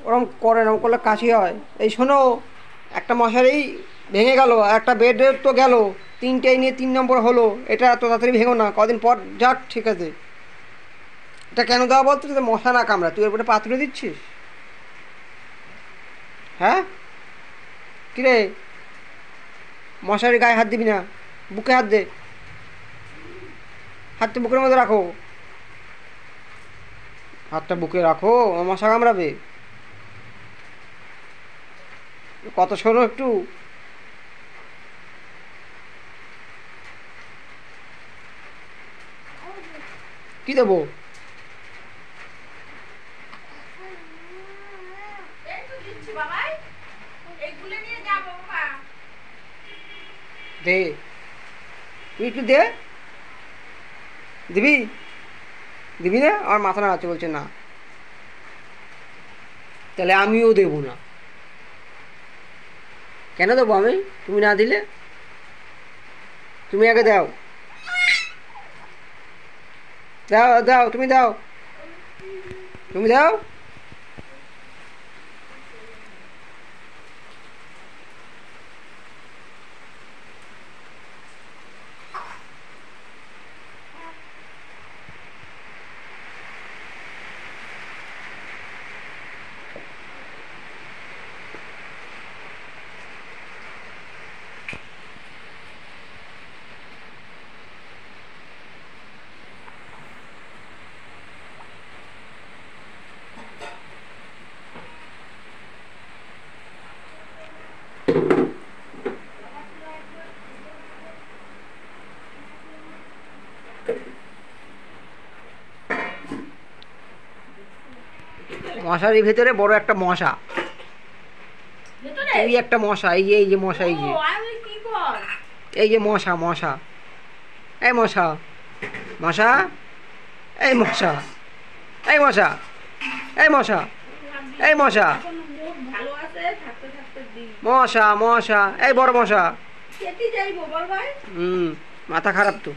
ওরম করে, ওরম করলে কাশি হয়। এই শোনো, একটা মশারি ভেঙে গেল, একটা বেডের তো গেল, তিনটেই নিয়ে 3 নম্বর হলো। এটা এত তাড়াতাড়ি ভেঙো না, কদিন পর যাক, ঠিক আছে। এটা কেন দেওয়া বলতো, যে মশা না কামড়া? তুই এর উপরে পাথরে দিচ্ছিস? হ্যাঁ, কিরে, মশারির গায়ে হাত দিবি না, বুকে হাত দে। হাতটা বুকের মধ্যে রাখো, হাতটা বুকে রাখো, মশা কামড়াবে। কত শোনো একটু। কি দেবো? দে, তুই একটু দে। দিবি? দিবি না? আমার মাথা নাড়াচ্ছে, বলছে না। তাহলে আমিও দেবো না। কেন দেবো আমি? তুমি না দিলে? তুমি আগে দাও, দাও দাও, তুমি দাও, তুমি দাও। মশারির ভেতরে বড় একটা মশা, এই একটা মশা, এই যে মশা, এই যে মশা, মশা, এই মশা, মশা, এই মশা, এই মশা, এই মশা, এই মশা, মশা, মশা, এই বড় মশা। মাথা খারাপ তো।